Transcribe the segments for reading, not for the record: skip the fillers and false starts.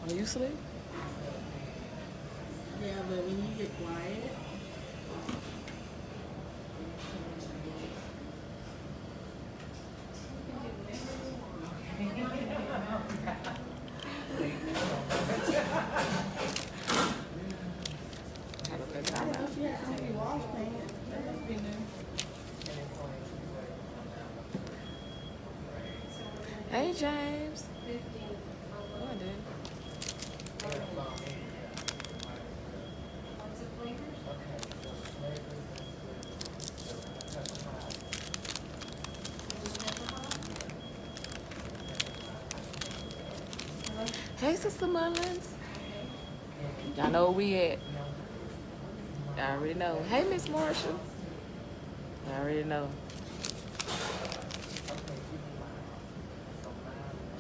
Are you asleep? Yeah, but when you get quiet, Have a good I time know out. she had so many wash pants. That must be new. Hey, James. What, dude? Hey, Sister Mullins. Y'all know where we at. Y'all already know. Hey, Miss Marshall. Y'all already know.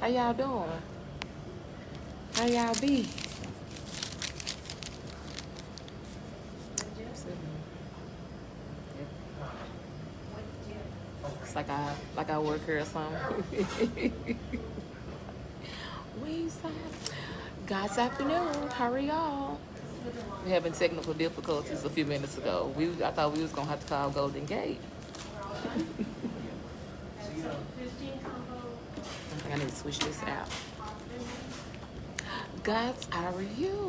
How y'all doing? How y'all be? It's like I work here or something. Wayside. God's afternoon. How are y'all? We having technical difficulties a few minutes ago. I thought we was gonna have to call Golden Gate. I think I need to switch this out. God's, how are you?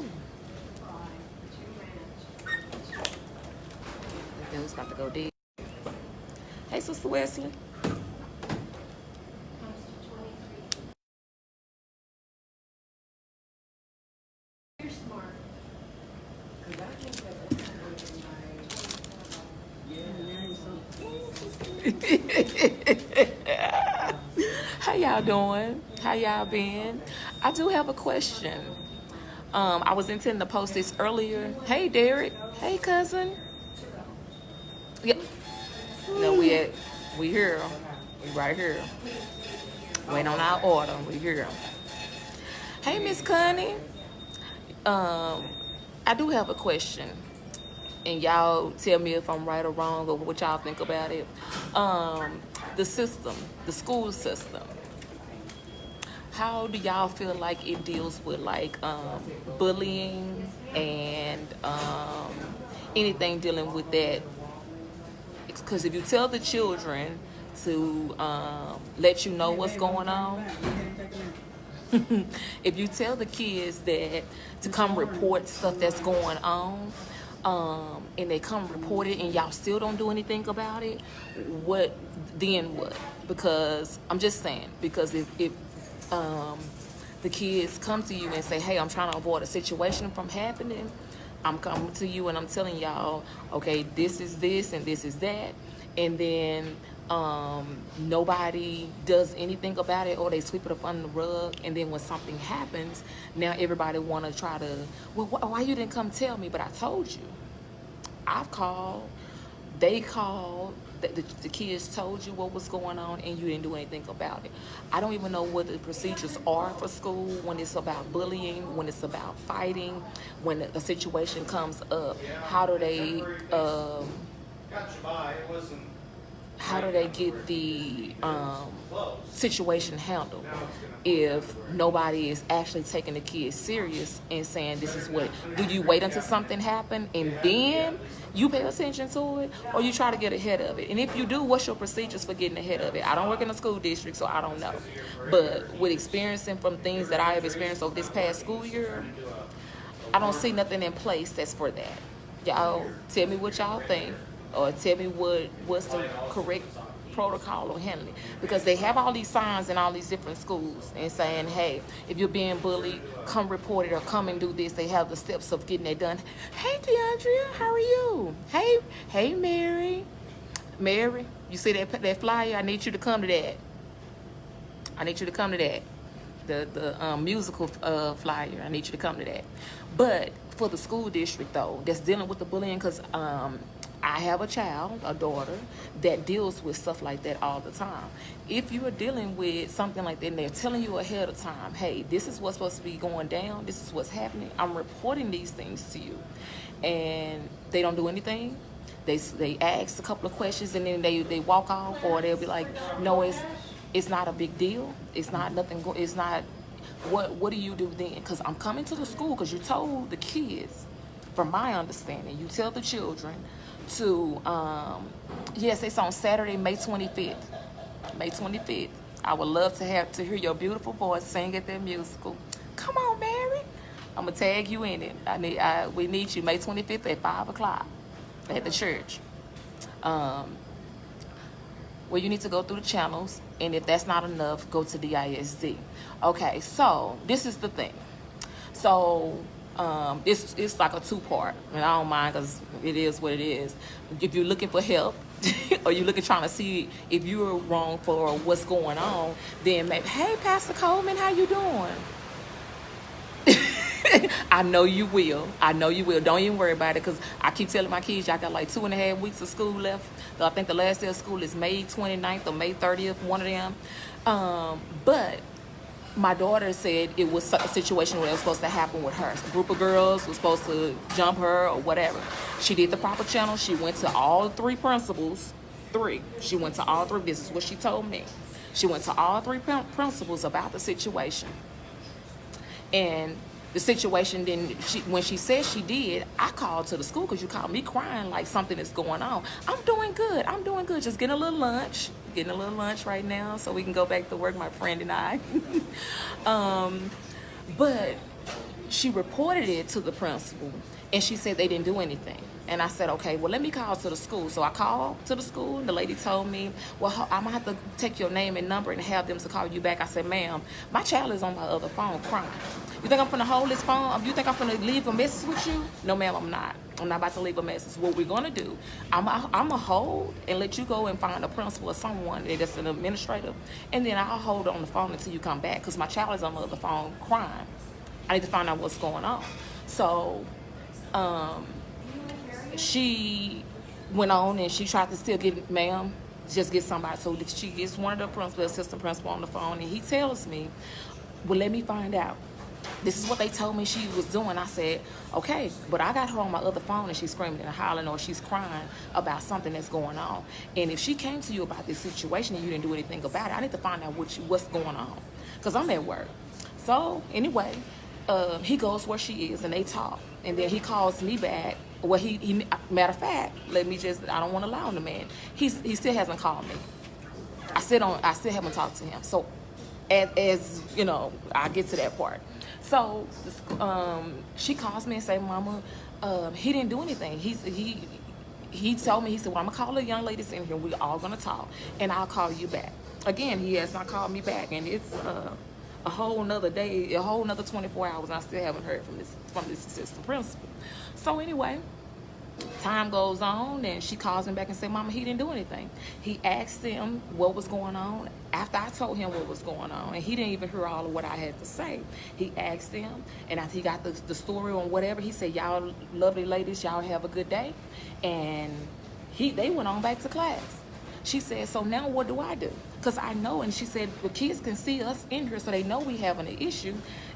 It was about to go dead. Hey, Sister Wesley. You're smart. How y'all doing? How y'all been? I do have a question. I was intending to post this earlier. Hey, Derek. Hey, cousin. Yeah. No, we here. We right here. Waiting on our order. We here. Hey, Miss Connie. I do have a question, and y'all tell me if I'm right or wrong or what y'all think about it. The system, the school system. How do y'all feel like it deals with like bullying and anything dealing with that? Because if you tell the children to let you know what's going on, if you tell the kids that to come report stuff that's going on, and they come report it and y'all still don't do anything about it, what then what? Because I'm just saying, because if the kids come to you and say, hey, I'm trying to avoid a situation from happening, I'm coming to you and I'm telling y'all, okay, this is this and this is that, and then nobody does anything about it, or they sweep it up under the rug, and then when something happens, now everybody want to try to, well, why you didn't come tell me? But I told you. I've called, they called, the kids told you what was going on, and you didn't do anything about it. I don't even know what the procedures are for school when it's about bullying, when it's about fighting, when a situation comes up. How do they how do they get the situation handled if nobody is actually taking the kids serious and saying this is what? Do you wait until something happened and then you pay attention to it, or you try to get ahead of it? And if you do, what's your procedures for getting ahead of it? I don't work in a school district, so I don't know, but with experiencing from things that I have experienced over this past school year, I don't see nothing in place that's for that. Y'all tell me what y'all think, or tell me what's the correct protocol of handling it. Because they have all these signs in all these different schools and saying, hey, if you're being bullied, come report it or come and do this. They have the steps of getting it done. Hey, DeAndrea, how are you? Hey, Mary. Mary, you see that flyer? I need you to come to that. I need you to come to that. The musical flyer. I need you to come to that. But for the school district, though, that's dealing with the bullying, because I have a child, a daughter, that deals with stuff like that all the time. If you are dealing with something like that and they're telling you ahead of time, hey, this is what's supposed to be going down, this is what's happening, I'm reporting these things to you, and they don't do anything, they ask a couple of questions and then they walk off, or they'll be like, no, it's not a big deal, it's not nothing, it's not what do you do then? Because I'm coming to the school because you told the kids, from my understanding, you tell the children to, yes, it's on Saturday, May 25th. May 25th. I would love to hear your beautiful voice sing at that musical. Come on, Mary. I'm gonna tag you in it. We need you May 25th at 5 o'clock at the church. Well, you need to go through the channels, and if that's not enough, go to DISD. Okay, so this is the thing. So it's like a two-part, and I don't mind because it is what it is. If you're looking for help, or you're trying to see if you're wrong for what's going on, then maybe, hey, Pastor Coleman, how you doing? I know you will. I know you will. Don't even worry about it, because I keep telling my kids, y'all got like 2.5 weeks of school left. So I think the last day of school is May 29th or May 30th, one of them. But my daughter said it was a situation where it was supposed to happen with her. A group of girls was supposed to jump her or whatever. She did the proper channel. She went to all 3 principals. 3. She went to all 3. This is what she told me. She went to all 3 principals about the situation. And the situation, then when she said she did, I called to the school because you called me crying like something is going on. I'm doing good. I'm doing good. Just getting a little lunch. Getting a little lunch right now so we can go back to work, my friend and I. But she reported it to the principal, and she said they didn't do anything. And I said, okay, well, let me call to the school. So I called to the school, and the lady told me, well, I'm going to have to take your name and number and have them to call you back. I said, ma'am, my child is on my other phone crying. You think I'm going to hold this phone? You think I'm going to leave a message with you? No, ma'am, I'm not. I'm not about to leave a message. What we're going to do, I'm going to hold and let you go and find a principal or someone that's an administrator, and then I'll hold on the phone until you come back, because my child is on the other phone crying. I need to find out what's going on. So, she went on and she tried to still get, ma'am, just get somebody. So she gets one of the principal, assistant principal on the phone, and he tells me, well, let me find out. This is what they told me she was doing. I said, okay, but I got her on my other phone and she's screaming and hollering, or she's crying about something that's going on. And if she came to you about this situation and you didn't do anything about it, I need to find out what's going on, because I'm at work. So anyway, he goes where she is and they talk. And then he calls me back. Well, he matter of fact, I don't want to lie on the man. He still hasn't called me. I still haven't talked to him. So as you know, I get to that part. So she calls me and say, Mama, he didn't do anything. He told me, he said, well, I'm gonna call the young ladies in here. We all gonna talk, and I'll call you back. Again, he has not called me back, and it's a whole nother day, a whole nother 24 hours, and I still haven't heard from this assistant principal. So anyway, time goes on, and she calls me back and said, Mama, he didn't do anything. He asked them what was going on after I told him what was going on, and he didn't even hear all of what I had to say. He asked them, and after he got the story on whatever, he said, y'all lovely ladies, y'all have a good day. And they went on back to class. She said, so now what do I do? Because I know, and she said, the kids can see us in here, so they know we having an issue.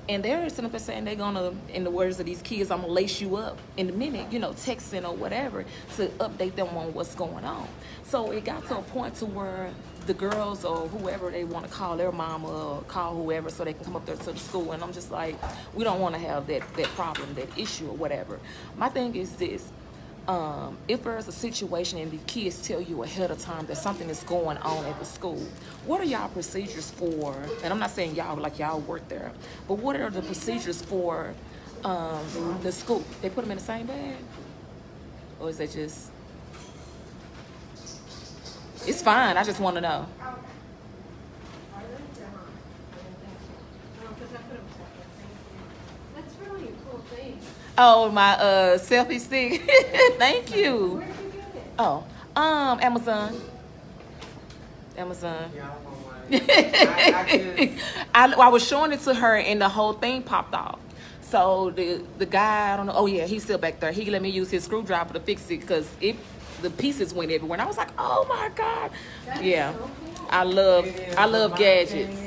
And they're sitting up and saying they're going to, in the words of these kids, I'm going to lace you up in a minute, you know, texting or whatever, to update them on what's going on. So it got to a point to where the girls or whoever they want to call their mama or call whoever so they can come up there to the school. And I'm just like, we don't want to have that problem, that issue or whatever. My thing is this. If there's a situation and the kids tell you ahead of time that something is going on at the school, what are y'all procedures for, and I'm not saying y'all like y'all work there, but what are the procedures for the school? They put them in the same bag? Or is that just, it's fine, I just want to know. That's really a cool thing. Oh, my selfie stick. Thank you. Where did you get it? Oh, Amazon. Amazon. Yeah, I just, I was showing it to her and the whole thing popped off. So the guy, I don't know. Oh yeah, he's still back there. He let me use his screwdriver to fix it because the pieces went everywhere. And I was like, oh my God. Yeah, I love gadgets.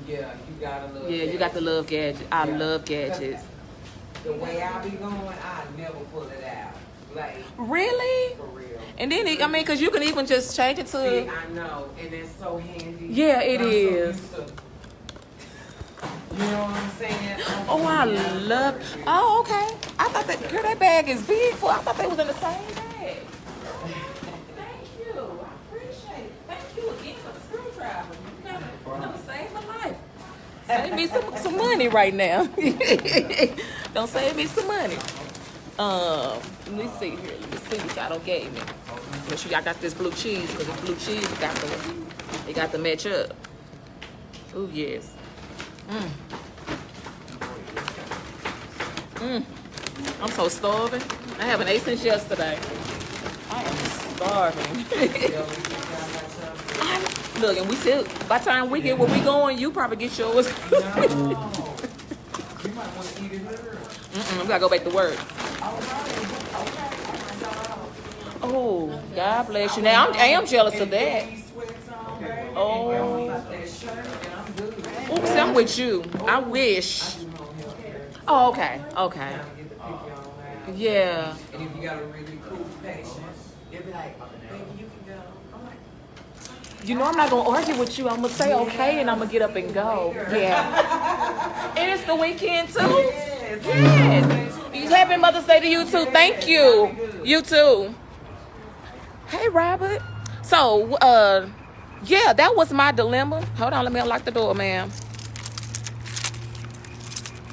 Yeah, you gotta love. Yeah, you got to love gadgets. I love gadgets. The way I be going, I never pull it out. Like, Really? for real. And then because you can even just change it to. See, I know, and it's so handy. Yeah, it I'm so is. used to You know what I'm saying? Oh, I love. Oh, okay. I thought that bag is big. I thought they was in the same bag. Thank you. I appreciate it. Thank you again for the screwdriver. You never saved my life. Save me some money right now. Don't save me some money. Let me see here. Let me see what y'all done gave me. Make sure y'all got this blue cheese, because this blue cheese got to match up. Oh yes. I'm so starving. I haven't ate since yesterday. I am starving. Look, and we still, by the time we get where we going, you probably get yours. No. You might want to eat it later. We gotta go back to work. Oh, God bless you. Now, I am jealous of that. Oh, oops, I'm with you. I wish. Oh, okay, okay. Yeah. And if you got a really cool patient, they'll be like, baby, you can go. I'm like, You know I'm not gonna argue with you. I'm gonna say okay, and I'm gonna get up and go. Yeah. And it's the weekend too. Yes. Happy Mother's Day to you too. Thank you. You too. Hey, Robert. So, yeah, that was my dilemma. Hold on, let me unlock the door, ma'am.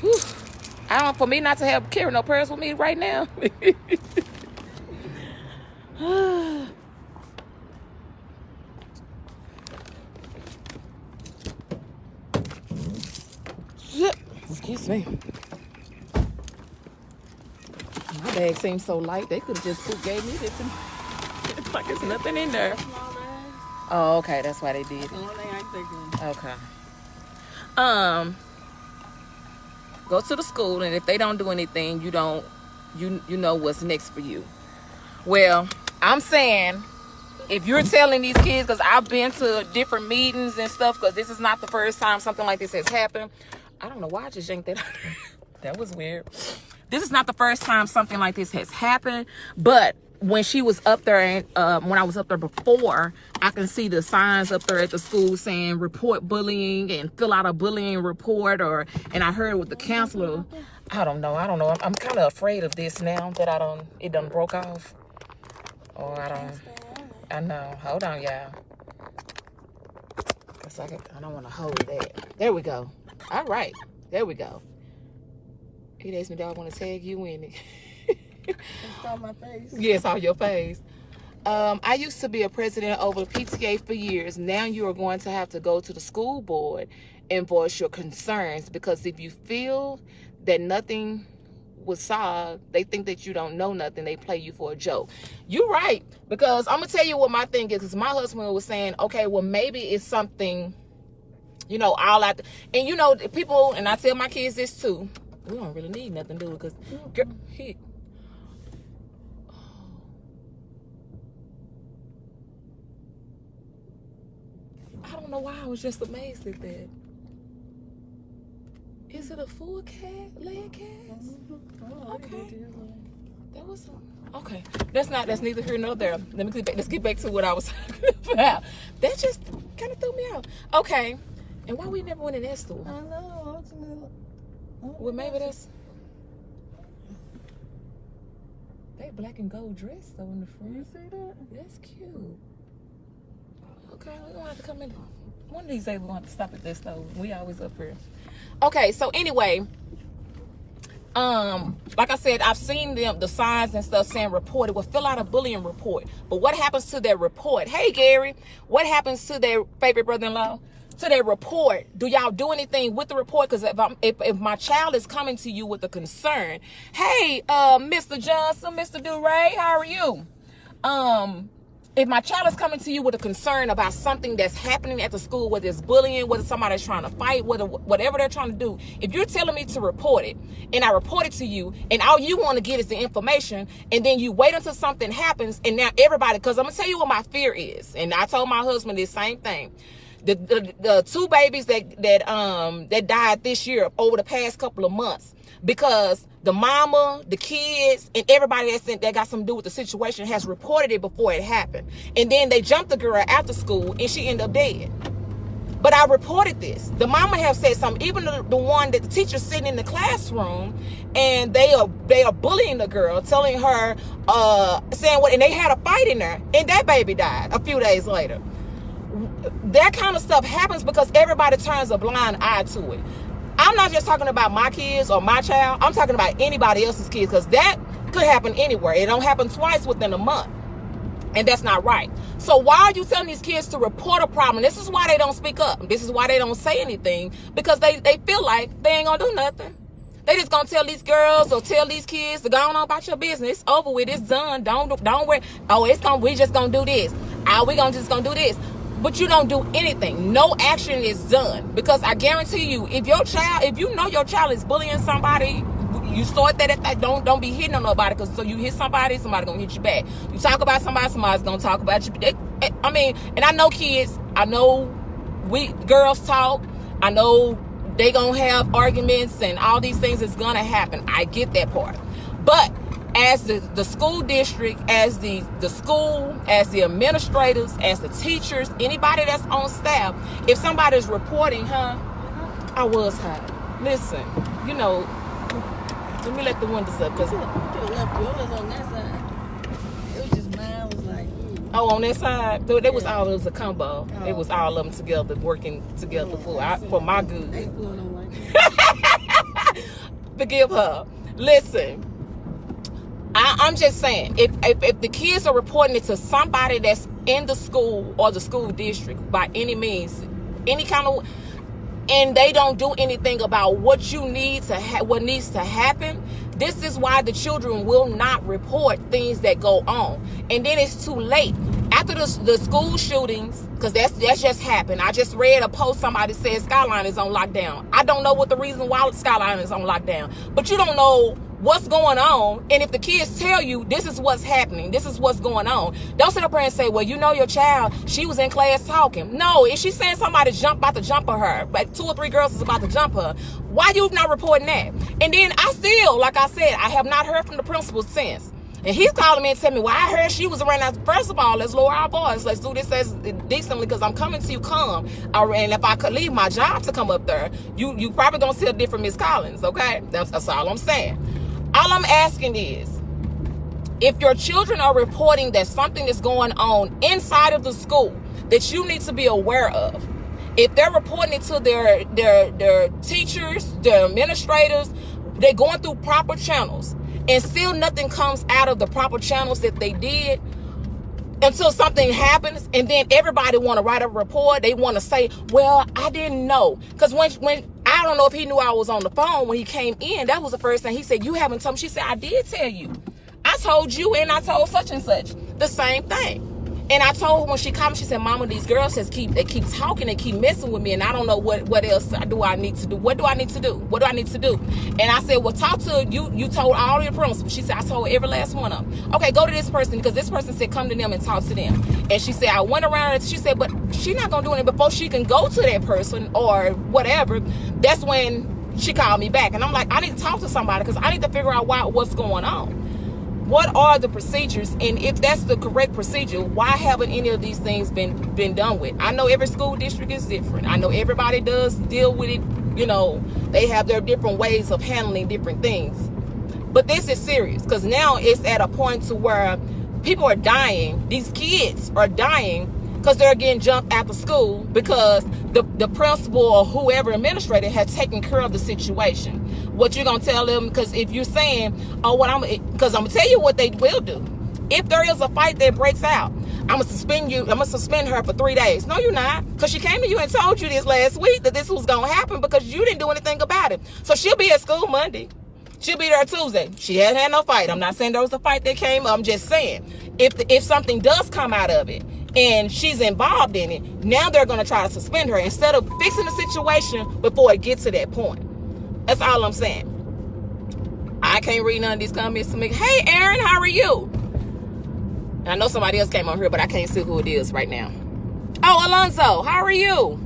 Whew. For me not to carry no purse with me right now. Excuse me. My bag seems so light. They could have just gave me this. It's like it's nothing in there. Oh, okay. That's why they did it. Okay. Go to the school, and if they don't do anything, you know what's next for you. Well, I'm saying, if you're telling these kids, because I've been to different meetings and stuff, because this is not the first time something like this has happened. I don't know why I just yanked that. That was weird. This is not the first time something like this has happened, but when she was up there, and when I was up there before, I can see the signs up there at the school saying report bullying and fill out a bullying report, and I heard with the counselor, I don't know. I'm kind of afraid of this now that it done broke off. Or I know. Hold on, y'all. Cause I don't want to hold that. There we go. All right. There we go. He asked me, do I want to tag you in it? It's on my face. Yes, on your face. I used to be a president over the PTA for years. Now you are going to have to go to the school board and voice your concerns, because if you feel that nothing was solved, they think that you don't know nothing. They play you for a joke. You're right, because I'm gonna tell you what my thing is. Because my husband was saying, okay, well maybe it's something, all out. And people, and I tell my kids this too. We don't really need nothing to do because I don't know why I was just amazed at that. Is it a full leg cast? Okay. That was okay. That's neither here nor there. Let's get back to what I was talking about. That just kind of threw me out. Okay. And why we never went in that store? I know. Well, maybe that's they black and gold dress though in the front. You see that? That's cute. Okay, we're gonna have to come in. One of these days we're gonna have to stop at this though. We always up here. Okay, so anyway, like I said, I've seen the signs and stuff saying reported. Well, fill out a bullying report. But what happens to that report? Hey Gary, what happens to their favorite brother-in-law? To their report? Do y'all do anything with the report? Because if my child is coming to you with a concern, hey, Mr. Johnson, Mr. DeRay, how are you? If my child is coming to you with a concern about something that's happening at the school, whether it's bullying, whether somebody's trying to fight, whatever they're trying to do, if you're telling me to report it, and I report it to you, and all you want to get is the information, and then you wait until something happens, and now everybody, because I'm going to tell you what my fear is, and I told my husband the same thing. The two babies that died this year over the past couple of months, because the mama, the kids, and everybody that got something to do with the situation has reported it before it happened. And then they jumped the girl after school and she ended up dead. But I reported this. The mama have said something. Even the one that the teacher's sitting in the classroom, and they are bullying the girl, telling her, saying what, and they had a fight in there, and that baby died a few days later. That kind of stuff happens because everybody turns a blind eye to it. I'm not just talking about my kids or my child. I'm talking about anybody else's kids, because that could happen anywhere. It don't happen twice within a month. And that's not right. So why are you telling these kids to report a problem? This is why they don't speak up. This is why they don't say anything, because they feel like they ain't gonna do nothing. They just gonna tell these girls or tell these kids to go on about your business. It's over with. It's done. Don't worry. Oh, we just gonna do this. We just gonna do this. But you don't do anything. No action is done, because I guarantee you, if you know your child is bullying somebody, you sort that don't be hitting on nobody, because so you hit somebody gonna hit you back. You talk about somebody's gonna talk about you. And I know kids, I know girls talk, I know they gonna have arguments and all these things is gonna happen. I get that part. But as the school district, as the school, as the administrators, as the teachers, anybody that's on staff, if somebody's reporting, I was hot. Listen, let me let the windows up, because You could have left yours on that side. It was just mine was like, on that side, it was a combo. It was all of them together, working together for my good. they pulled on like that. Forgive her. Listen, I'm just saying, if the kids are reporting it to somebody that's in the school or the school district by any means, any kind of, and they don't do anything about what you need to what needs to happen, this is why the children will not report things that go on. And then it's too late. After the school shootings, because that's just happened. I just read a post, somebody said Skyline is on lockdown. I don't know what the reason why Skyline is on lockdown, but you don't know what's going on. And if the kids tell you this is what's happening, this is what's going on, don't sit up there and say, well, your child, she was in class talking. No, if she's saying somebody about to jump her, like 2 or 3 girls is about to jump her, why you not reporting that? And then I still, like I said, I have not heard from the principal since. And he's calling me and telling me, well, I heard she was around us. First of all, let's lower our voice. Let's do this as decently, because I'm coming to you calm. And if I could leave my job to come up there, you probably gonna see a different Miss Collins, okay? That's all I'm saying. All I'm asking is, if your children are reporting that something is going on inside of the school that you need to be aware of, if they're reporting it to their teachers, their administrators, they're going through proper channels, and still nothing comes out of the proper channels that they did until something happens, and then everybody want to write a report. They want to say, well, I didn't know. Because when I don't know if he knew I was on the phone when he came in, that was the first thing he said, you haven't told me. She said, I did tell you. I told you, and I told such and such the same thing. And I told her when she called me, she said, Mama, these girls keep talking, they keep messing with me, and I don't know what else do I need to do. What do I need to do? What do I need to do? And I said, well, talk to you. You told all your principals. She said, I told every last one of them. Okay, go to this person, because this person said come to them and talk to them. And she said, I went around, and she said, but she's not going to do anything before she can go to that person or whatever. That's when she called me back. And I'm like, I need to talk to somebody, because I need to figure out what's going on. What are the procedures? And if that's the correct procedure, why haven't any of these things been done with? I know every school district is different. I know everybody does deal with it. They have their different ways of handling different things. But this is serious, because now it's at a point to where people are dying. These kids are dying because they're getting jumped after school because the principal or whoever administrator has taken care of the situation. What you're gonna tell them? Because if you're saying, because I'm gonna tell you what they will do. If there is a fight that breaks out, I'm gonna suspend you. I'm gonna suspend her for 3 days. No, you're not, because she came to you and told you this last week that this was gonna happen because you didn't do anything about it. So she'll be at school Monday. She'll be there Tuesday. She hadn't had no fight. I'm not saying there was a fight that came up. I'm just saying, if something does come out of it and she's involved in it, now they're going to try to suspend her instead of fixing the situation before it gets to that point. That's all I'm saying. I can't read none of these comments to me. Hey, Aaron, how are you? I know somebody else came on here, but I can't see who it is right now. Oh, Alonzo, how are you?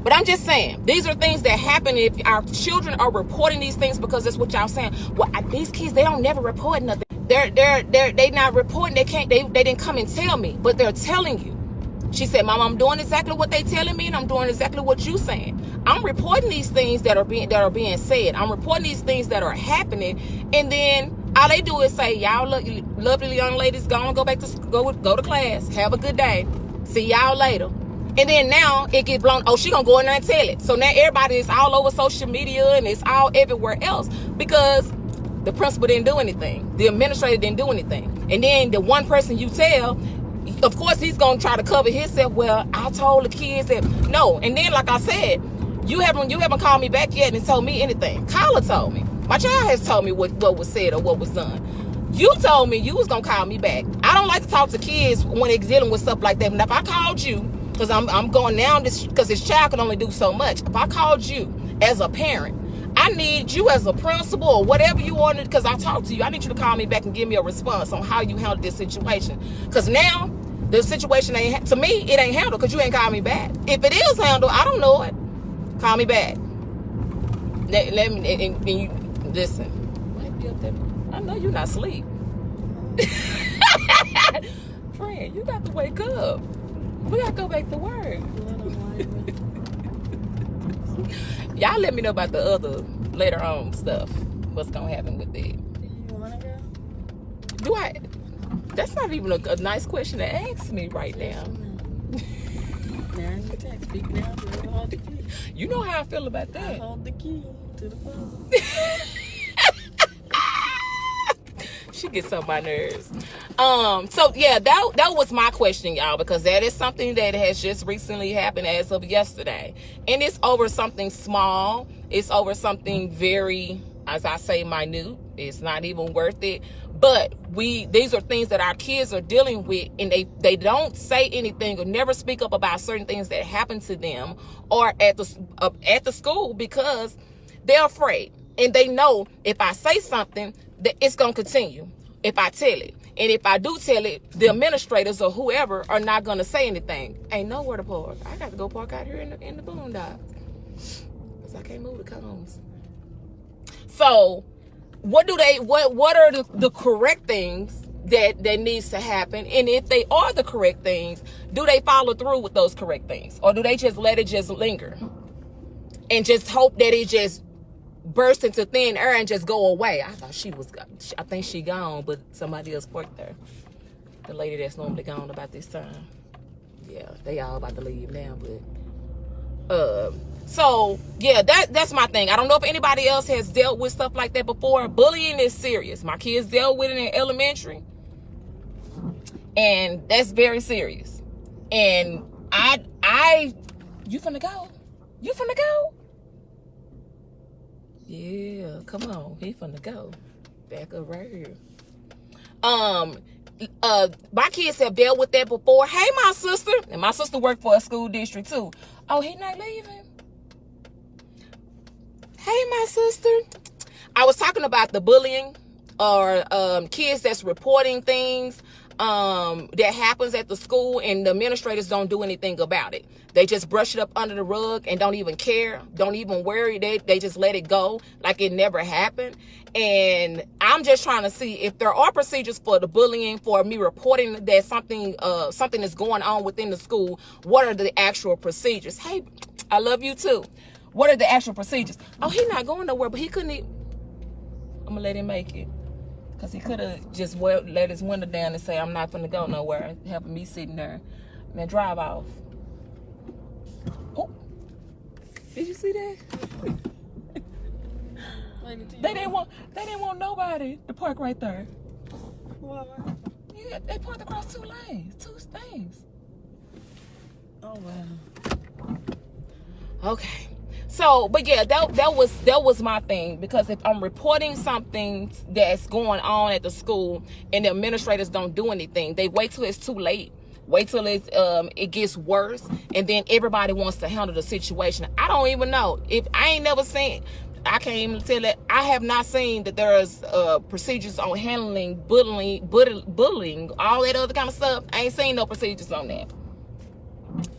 But I'm just saying, these are things that happen if our children are reporting these things, because that's what y'all saying. Well, these kids, they don't never report nothing. They not reporting. They didn't come and tell me, but they're telling you. She said, Mom, I'm doing exactly what they telling me, and I'm doing exactly what you saying. I'm reporting these things that are being said. I'm reporting these things that are happening, and then all they do is say, y'all lovely young ladies, go back to go to class. Have a good day. See y'all later. And then now it gets blown. Oh, she gonna go in there and tell it. So now everybody is all over social media and it's all everywhere else because the principal didn't do anything. The administrator didn't do anything. And then the one person you tell, of course he's gonna try to cover himself. Well, I told the kids that no. And then like I said, you haven't called me back yet and told me anything. Kyla told me. My child has told me what was said or what was done. You told me you was gonna call me back. I don't like to talk to kids when they're dealing with stuff like that. And if I called you, because I'm going down this, because this child can only do so much. If I called you as a parent, I need you as a principal or whatever you wanted, because I talked to you. I need you to call me back and give me a response on how you handled this situation. Because now the situation ain't, to me, it ain't handled because you ain't called me back. If it is handled, I don't know it. Call me back. Let me, and you listen. Might be up there. I know you're not asleep. Friend, you got to wake up. We got to go back to work. Y'all let me know about the other later on stuff. What's going to happen with it. Do you want to go? Do I? That's not even a nice question to ask me right now. Now you text. Speak now. Hold the key. You know how I feel about I that. hold the key to the puzzle. She gets on my nerves. So yeah, that was my question, y'all, because that is something that has just recently happened as of yesterday. And it's over something small. It's over something very, as I say, minute. It's not even worth it. But these are things that our kids are dealing with, and they don't say anything or never speak up about certain things that happen to them or at the school because they're afraid. And they know if I say something, that it's going to continue if I tell it. And if I do tell it, the administrators or whoever are not going to say anything. Ain't nowhere to park. I got to go park out here in the boondocks because I can't move the cones. So what are the correct things that needs to happen? And if they are the correct things, do they follow through with those correct things? Or do they just let it just linger and just hope that it just burst into thin air and just go away? I think she gone, but somebody else parked there. The lady that's normally gone about this time. Yeah, they all about to leave now, but so yeah, that's my thing. I don't know if anybody else has dealt with stuff like that before. Bullying is serious. My kids dealt with it in elementary, and that's very serious. And you finna go? You finna go? Yeah, come on. He finna go. Back up right here. My kids have dealt with that before. Hey, my sister. And my sister worked for a school district too. Oh, he not leaving? Hey, my sister. I was talking about the bullying or kids that's reporting things that happens at the school, and the administrators don't do anything about it. They just brush it up under the rug and don't even care, don't even worry. They just let it go like it never happened. And I'm just trying to see if there are procedures for the bullying, for me reporting that something is going on within the school. What are the actual procedures? Hey, I love you too. What are the actual procedures? Oh, he's not going nowhere, but he couldn't I'm gonna let him make it. Because he could have just let his window down and say, I'm not going to go nowhere. Having me sitting there. Now drive off. Oh. Did you see that? They didn't want nobody to park right there. What? Yeah, they parked across two lanes. Two things. Oh, wow. Okay. So, but yeah, that was my thing, because if I'm reporting something that's going on at the school and the administrators don't do anything, they wait till it's too late. Wait till it gets worse, and then everybody wants to handle the situation. I don't even know. If I ain't never seen, I can't even tell that. I have not seen that there's procedures on handling bullying, all that other kind of stuff. I ain't seen no procedures on that.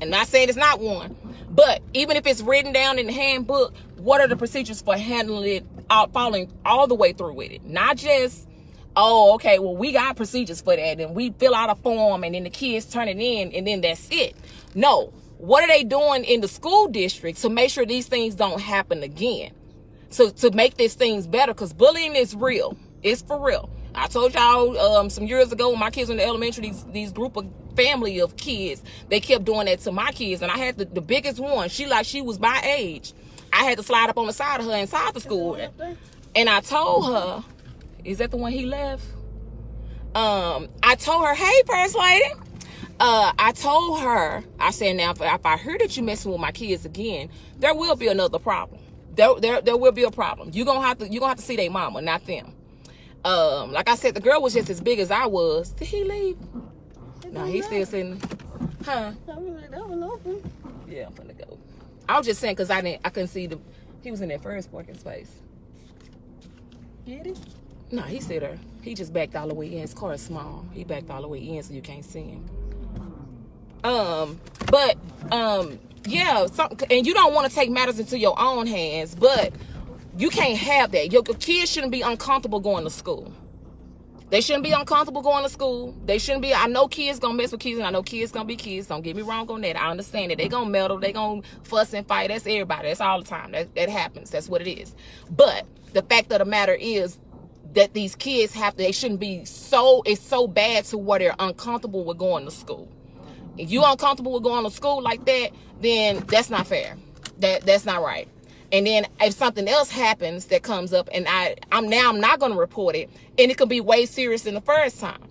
And not saying it's not one, but even if it's written down in the handbook, what are the procedures for handling it, following all the way through with it? Not just oh, okay, well, we got procedures for that, and we fill out a form, and then the kids turn it in, and then that's it. No. What are they doing in the school district to make sure these things don't happen again? So to make these things better, because bullying is real. It's for real. I told y'all some years ago when my kids were in the elementary, these group of family of kids, they kept doing that to my kids, and I had the biggest one. She was my age. I had to slide up on the side of her inside the school, and I told her, is that the one he left? I told her, hey, First Lady. I told her, I said, now, if I hear that you messing with my kids again, there will be another problem. There will be a problem. You're gonna have to see their mama, not them. Like I said, the girl was just as big as I was. Did he leave? No, he's still sitting. Huh? I was like, that was open. Yeah, I'm finna go. I was just saying because I couldn't see he was in that first parking space. Get it? No, he's still there. He just backed all the way in. His car is small. He backed all the way in so you can't see him. Yeah, and you don't want to take matters into your own hands, but you can't have that. Your kids shouldn't be uncomfortable going to school. They shouldn't be uncomfortable going to school. They shouldn't be. I know kids gonna mess with kids, and I know kids gonna be kids. Don't get me wrong on that. I understand that. They gonna meddle. They gonna fuss and fight. That's everybody. That's all the time. That happens. That's what it is. But the fact of the matter is that these kids they shouldn't be it's so bad to where they're uncomfortable with going to school. If you're uncomfortable with going to school like that, then that's not fair. That's not right. And then if something else happens that comes up, and I'm not going to report it, and it could be way serious than the first time.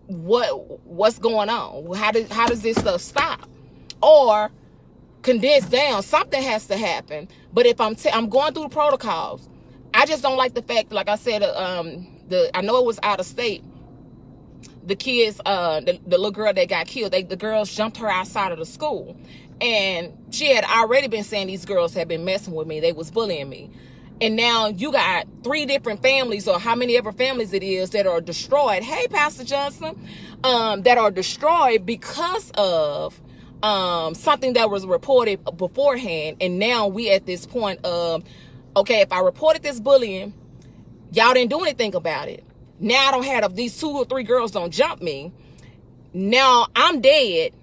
What's going on? How does this stuff stop? Or condense down? Something has to happen. But if I'm going through the protocols, I just don't like the fact, like I said, I know it was out of state. The kids, the little girl that got killed, the girls jumped her outside of the school. And she had already been saying these girls had been messing with me. They was bullying me. And now you got 3 different families, or how many ever families it is, that are destroyed. Hey, Pastor Johnson, that are destroyed because of something that was reported beforehand. And now we at this point of, okay, if I reported this bullying, y'all didn't do anything about it. Now I don't have these 2 or 3 girls don't jump me. Now I'm dead.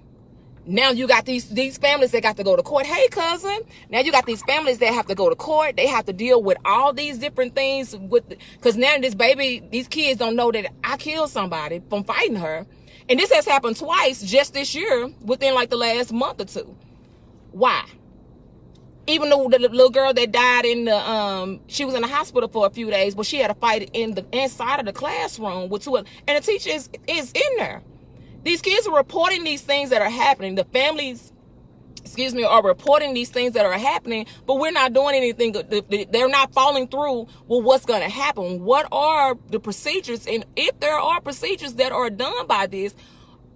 Now you got these families that got to go to court. Hey, cousin. Now you got these families that have to go to court. They have to deal with all these different things because now these kids don't know that I killed somebody from fighting her. And this has happened twice just this year within like the last month or 2. Why? Even though the little girl that died she was in the hospital for a few days, but she had a fight inside of the classroom with 2 and the teacher is in there. These kids are reporting these things that are happening. The families, are reporting these things that are happening, but we're not doing anything. They're not following through with what's going to happen. What are the procedures? And if there are procedures that are done by this,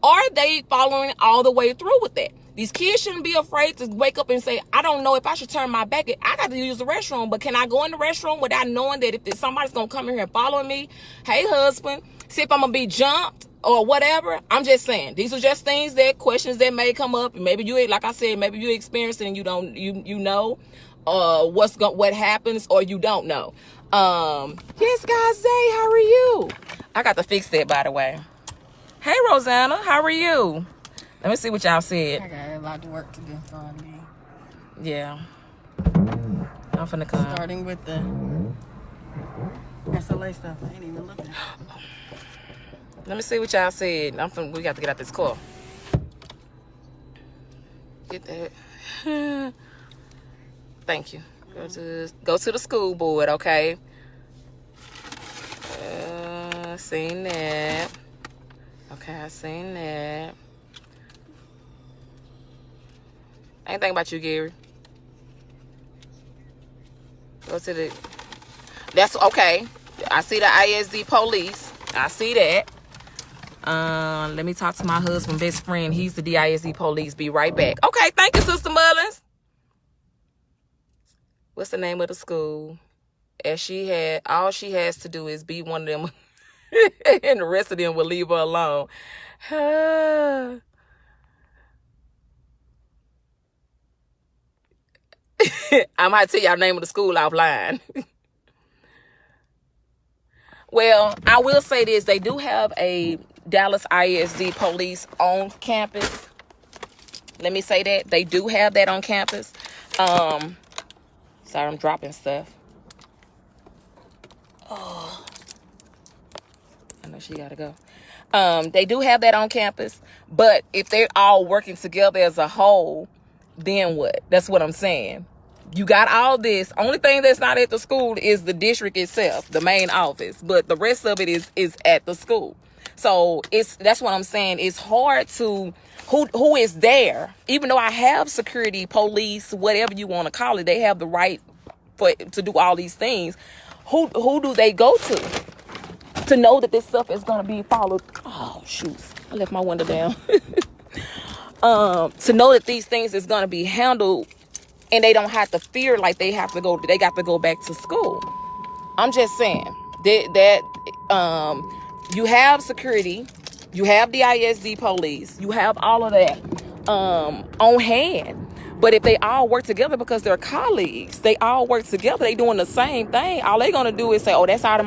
are they following all the way through with that? These kids shouldn't be afraid to wake up and say, I don't know if I should turn my back. I got to use the restroom, but can I go in the restroom without knowing that if somebody's going to come in here and follow me? Hey, husband, see if I'm going to be jumped or whatever. I'm just saying, these are just questions that may come up. Maybe like I said, maybe you experienced it and you know what happens, or you don't know. Yes, guys, Zay, how are you? I got to fix that, by the way. Hey, Rosanna, how are you? Let me see what y'all said. I got a lot of work to do for me. Yeah. I'm finna come. Starting with the SLA stuff. I ain't even looking. Let me see what y'all said. We got to get out this car. Get that. Thank you. Go to the school board, okay? Seen that. Okay, I seen that. I ain't thinking about you, Gary. Go to the... That's okay. I see the ISD police. I see that. Let me talk to my husband, best friend. He's the DISD police. Be right back. Okay, thank you, Sister Mullins. What's the name of the school? All she has to do is be one of them, and the rest of them will leave her alone. I might tell y'all the name of the school offline. Well, I will say this. They do have a Dallas ISD police on campus. Let me say that. They do have that on campus. Sorry, I'm dropping stuff. Oh, I know she gotta go. They do have that on campus, but if they're all working together as a whole, then what? That's what I'm saying. You got all this. Only thing that's not at the school is the district itself, the main office, but the rest of it is at the school. So that's what I'm saying. It's hard to who is there. Even though I have security, police, whatever you want to call it, they have the right to do all these things. Who do they go to know that this stuff is going to be followed? Oh shoot, I left my window down. To know that these things is going to be handled, and they don't have to fear like they got to go back to school. I'm just saying that you have security, you have the ISD police, you have all of that on hand. But if they all work together because they're colleagues, they all work together, they doing the same thing. All they're gonna do is say, "Oh, that's not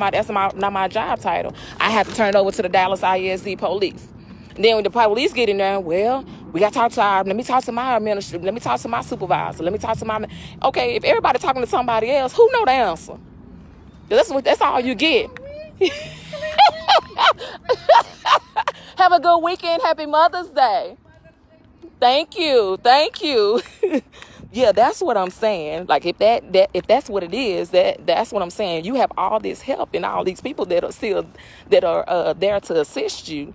my job title. I have to turn it over to the Dallas ISD police." And then when the police get in there, well, we got to talk to let me talk to my administrator, let me talk to my supervisor, let me talk to my. Okay, if everybody talking to somebody else, who know the answer? That's all you get. Have a good weekend. Happy Mother's Day. Thank you. Yeah, that's what I'm saying. Like if that's what it is, that's what I'm saying. You have all this help and all these people that are there to assist you,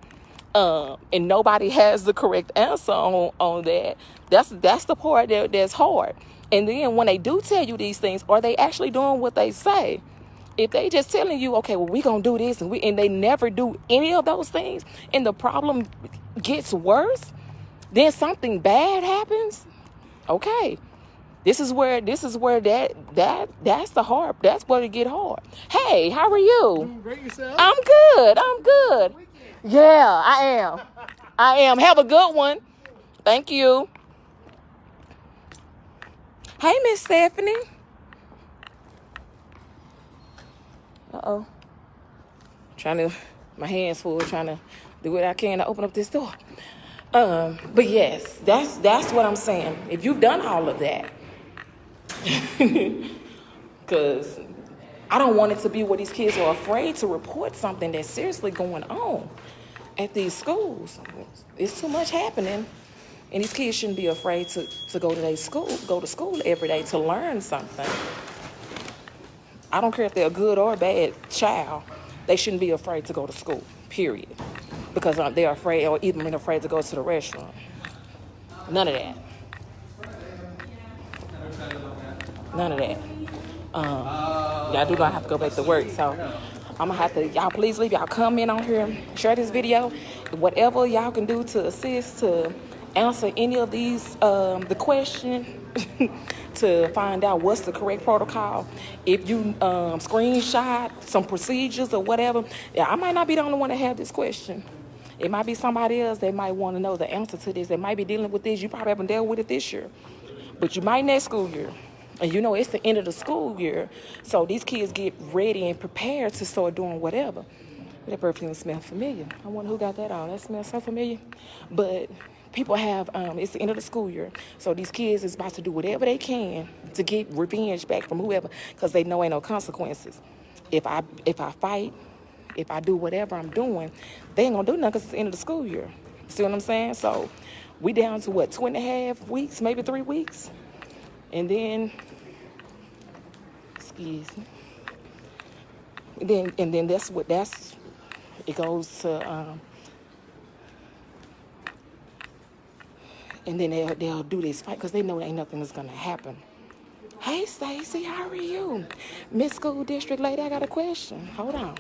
and nobody has the correct answer on that. That's the part that's hard. And then when they do tell you these things, are they actually doing what they say? If they just telling you, okay, well, we gonna do this, and they never do any of those things, and the problem gets worse, then something bad happens. Okay, this is where that's the hard. That's where it get hard. Hey, how are you? Doing great yourself? I'm good. Yeah, I am. Have a good one. Thank you. Hey, Miss Stephanie. Uh-oh. My hands full, trying to do what I can to open up this door. But yes, that's what I'm saying. If you've done all of that, because I don't want it to be where these kids are afraid to report something that's seriously going on at these schools. It's too much happening, and these kids shouldn't be afraid to go to school every day to learn something. I don't care if they're a good or a bad child. They shouldn't be afraid to go to school, period. Because they're afraid, or even afraid to go to the restaurant. None of that. Y'all do not have to go back to work. So I'm going to have to, y'all please leave y'all comment on here. Share this video. Whatever y'all can do to assist, to answer any of these, the question, to find out what's the correct protocol. If you screenshot some procedures or whatever, I might not be the only one to have this question. It might be somebody else that might want to know the answer to this. They might be dealing with this. You probably haven't dealt with it this year, but you might next school year. And you know it's the end of the school year, so these kids get ready and prepared to start doing whatever. That perfume smells familiar. I wonder who got that on. That smells so familiar. But people have, it's the end of the school year, so these kids is about to do whatever they can to get revenge back from whoever, because they know ain't no consequences. If I fight, if I do whatever I'm doing, they ain't gonna do nothing because it's the end of the school year. See what I'm saying? So we down to what, 2.5 weeks, maybe 3 weeks? And then, excuse me. And then it goes to, and then they'll do this fight because they know ain't nothing is gonna happen. Hey, Stacy, how are you? Miss School District Lady, I got a question. Hold on.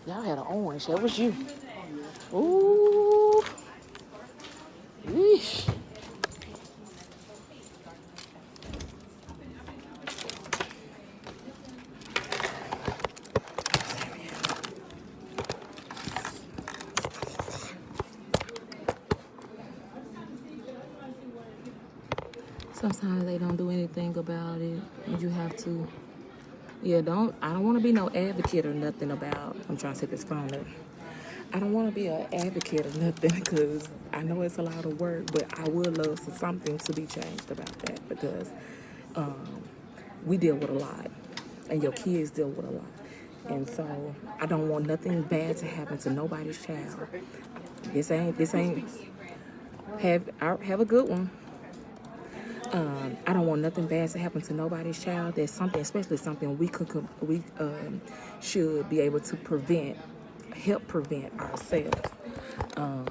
Y'all had an orange. That was you. Ooh. Yeesh. Sometimes they don't do anything about it. And you have to. Yeah, I don't want to be no advocate or nothing about. I'm trying to take this phone up. I don't want to be an advocate or nothing because I know it's a lot of work, but I would love for something to be changed about that because we deal with a lot, and your kids deal with a lot, and so I don't want nothing bad to happen to nobody's child. This ain't. Have a good one. I don't want nothing bad to happen to nobody's child. There's something, especially something we should be able to help prevent ourselves. Try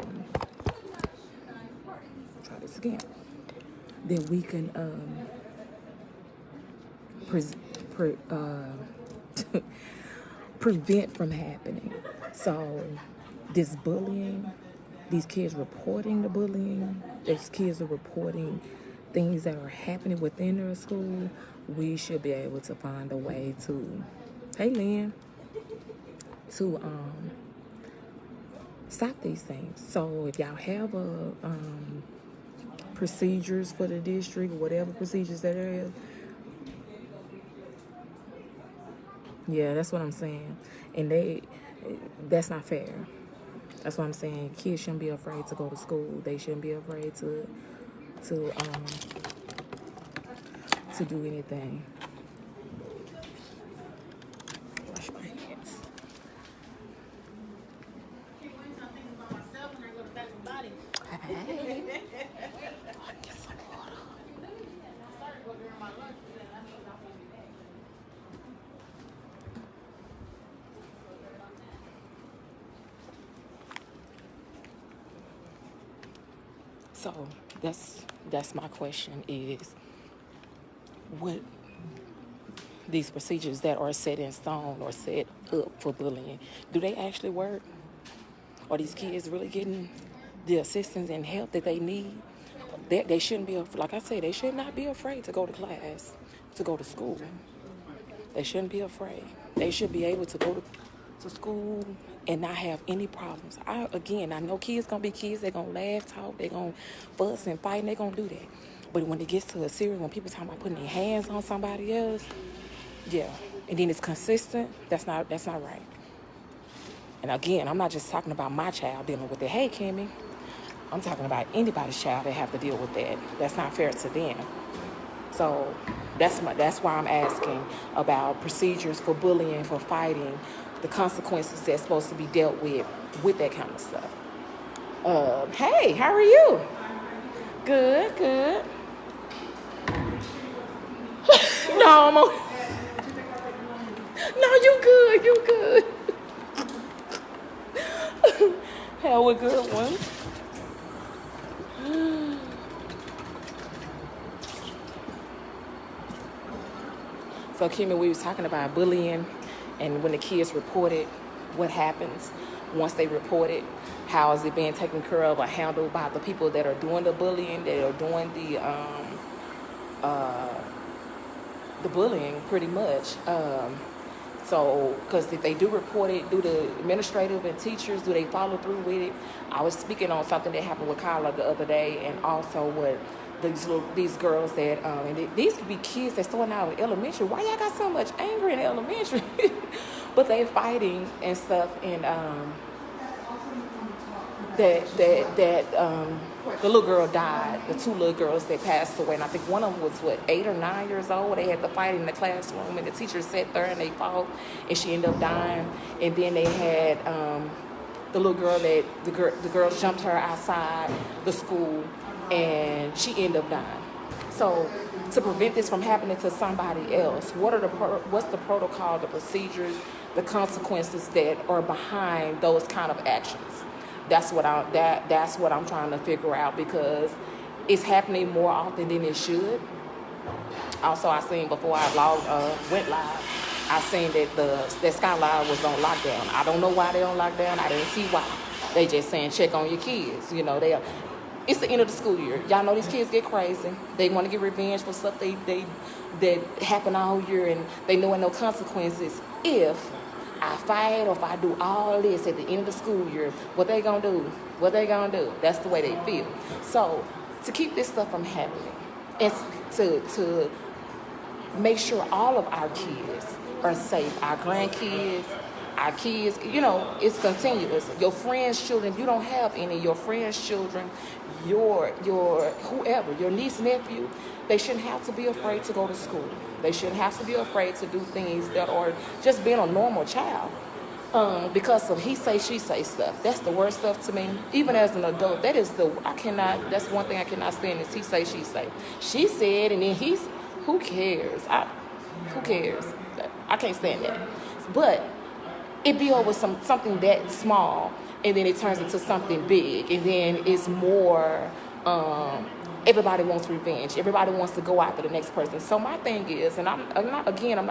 this again. Then we can prevent from happening. So this bullying, these kids reporting the bullying, these kids are reporting things that are happening within their school, we should be able to find a way to, hey Lynn, to stop these things. So if y'all have procedures for the district, whatever procedures that there is, yeah, that's what I'm saying. And that's not fair. That's what I'm saying. Kids shouldn't be afraid to go to school. They shouldn't be afraid to do anything. Wash my hands. Hey. Get some water. So that's my question is, what these procedures that are set in stone or set up for bullying, do they actually work? Are these kids really getting the assistance and help that they need? They shouldn't be, like I said, they should not be afraid to go to class, to go to school. They shouldn't be afraid. They should be able to go to school and not have any problems. I know kids gonna be kids. They're gonna laugh, talk, they're gonna fuss and fight, and they're gonna do that. But when it gets to a serious, when people talking about putting their hands on somebody else, yeah, and then it's consistent, that's not right. And again, I'm not just talking about my child dealing with it. Hey, Kimmy, I'm talking about anybody's child that have to deal with that. That's not fair to them. So that's why I'm asking about procedures for bullying, for fighting, the consequences that's supposed to be dealt with that kind of stuff. Hey, how are you? Good. No, I'm on. No, you good. Have a good one. So, Kimmy, we was talking about bullying, and when the kids report it, what happens once they report it? How is it being taken care of or handled by the people that are doing the bullying, that are doing the bullying, pretty much? So, because if they do report it, do the administrative and teachers, do they follow through with it? I was speaking on something that happened with Kyla the other day, and also what these girls that, and these could be kids that's starting out in elementary. Why y'all got so much anger in elementary? But they fighting and stuff, and the little girl died. The two little girls that passed away, and I think one of them was 8 or 9 years old. They had to fight in the classroom, and the teacher sat there and they fought, and she ended up dying. And then they had the little girl that the girls jumped her outside the school, and she ended up dying. So to prevent this from happening to somebody else, what's the protocol, the procedures, the consequences that are behind those kind of actions? That's what I'm trying to figure out, because it's happening more often than it should. Also, I seen before I went live, I seen that that Skyline was on lockdown. I don't know why they're on lockdown. I didn't see why. They just saying check on your kids. You know, it's the end of the school year. Y'all know these kids get crazy. They want to get revenge for stuff that happened all year, and they know no consequences. If I fight or if I do all this at the end of the school year, what they gonna do? That's the way they feel. So to keep this stuff from happening, and to make sure all of our kids are safe, our grandkids, our kids, you know, it's continuous. Your friends' children, you don't have any, your friends' children, your whoever, your niece, nephew, they shouldn't have to be afraid to go to school. They shouldn't have to be afraid to do things that are just being a normal child. Because of he say, she say stuff. That's the worst stuff to me. Even as an adult, that's one thing I cannot stand is he say, she say. She said, and then who cares? Who cares? I can't stand that. But it be over something that small, and then it turns into something big, and then it's more, everybody wants revenge. Everybody wants to go after the next person. So my thing is, and I'm not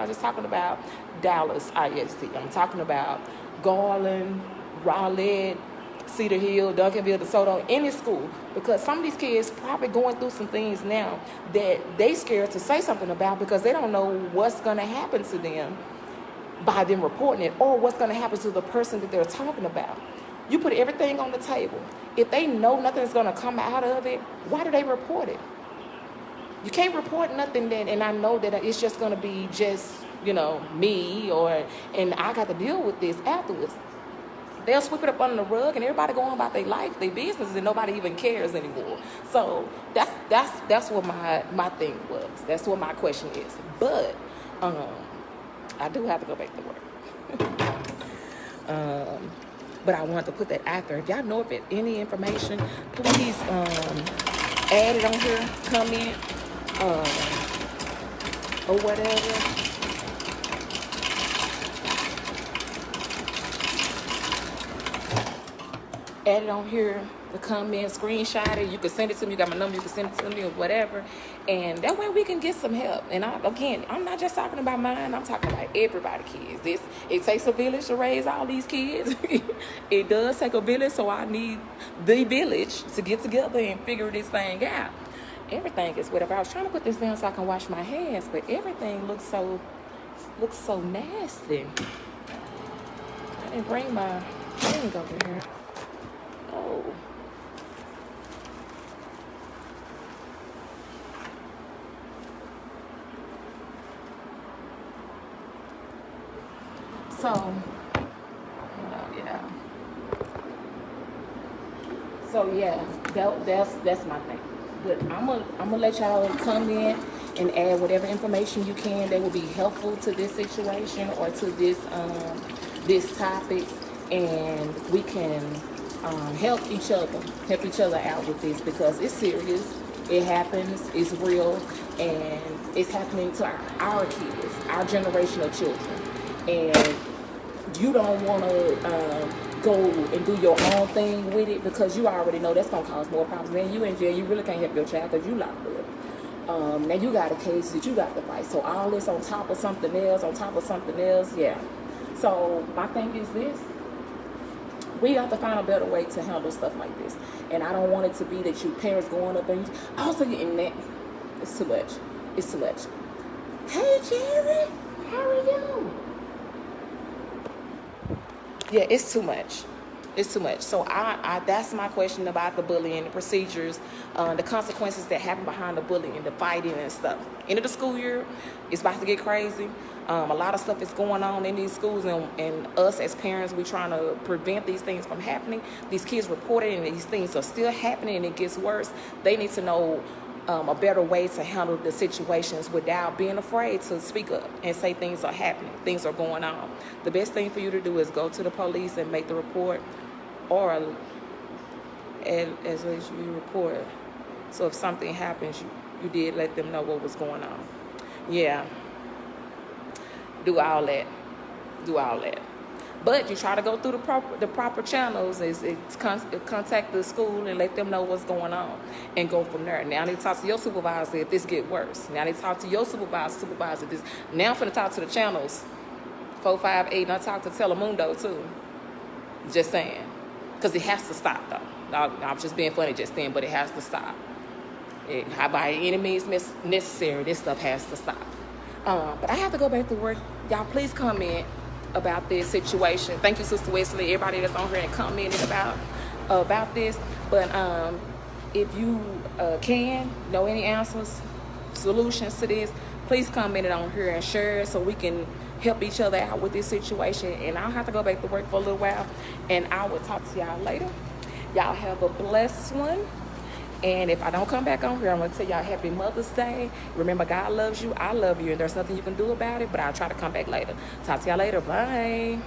just talking about Dallas ISD. I'm talking about Garland, Raleigh, Cedar Hill, Duncanville, DeSoto, any school. Because some of these kids probably going through some things now that they scared to say something about because they don't know what's going to happen to them by them reporting it, or what's going to happen to the person that they're talking about. You put everything on the table. If they know nothing's going to come out of it, why do they report it? You can't report nothing and I know that it's just going to be just, you know, me and I got to deal with this afterwards. They'll sweep it up under the rug and everybody go on about their life, their business, and nobody even cares anymore. So that's what my thing was. That's what my question is. But I do have to go back to work. But I wanted to put that out there. If y'all know of it, any information, please add it on here, comment, or whatever. Add it on here, the comment, screenshot it. You can send it to me. You got my number. You can send it to me or whatever. And that way we can get some help. And I'm not just talking about mine. I'm talking about everybody, kids. It takes a village to raise all these kids. It does take a village, so I need the village to get together and figure this thing out. Everything is whatever. I was trying to put this down so I can wash my hands, but everything looks so nasty. I didn't bring my thing over here. Oh. So, that's my thing. But I'm gonna let y'all comment and add whatever information you can that will be helpful to this situation or to this topic, and we can help each other out with this, because it's serious. It happens. It's real, and it's happening to our kids, our generation of children. And you don't want to go and do your own thing with it, because you already know that's going to cause more problems. Then you in jail, you really can't help your child because you locked up. Now you got a case that you got to fight. So all this on top of something else, yeah. So my thing is this. We have to find a better way to handle stuff like this. And I don't want it to be that you parents going up and also getting that. It's too much. It's too much. Hey, Jerry, how are you? Yeah, it's too much. It's too much. So I that's my question about the bullying, the procedures, the consequences that happen behind the bullying, the fighting and stuff. End of the school year, it's about to get crazy. A lot of stuff is going on in these schools, and us as parents, we're trying to prevent these things from happening. These kids report it, and these things are still happening, and it gets worse. They need to know a better way to handle the situations without being afraid to speak up and say things are happening, things are going on. The best thing for you to do is go to the police and make the report, or as least you report. So if something happens, you did let them know what was going on. Yeah. Do all that. But you try to go through the proper channels. It's contact the school and let them know what's going on and go from there. Now they talk to your supervisor if this get worse. Now they talk to your supervisor this. Now I'm finna talk to the channels 4, 5, 8, and I talk to Telemundo too. Just saying. Because it has to stop though. I'm just being funny just then, but it has to stop. By any means necessary, this stuff has to stop. But I have to go back to work. Y'all please comment about this situation. Thank you, Sister Wesley, everybody that's on here and commented about this. But if you can know any answers, solutions to this, please comment it on here and share it so we can help each other out with this situation. And I'll have to go back to work for a little while, and I will talk to y'all later. Y'all have a blessed one. And if I don't come back on here, I'm going to tell y'all happy Mother's Day. Remember, God loves you. I love you. And there's nothing you can do about it, but I'll try to come back later. Talk to y'all later. Bye.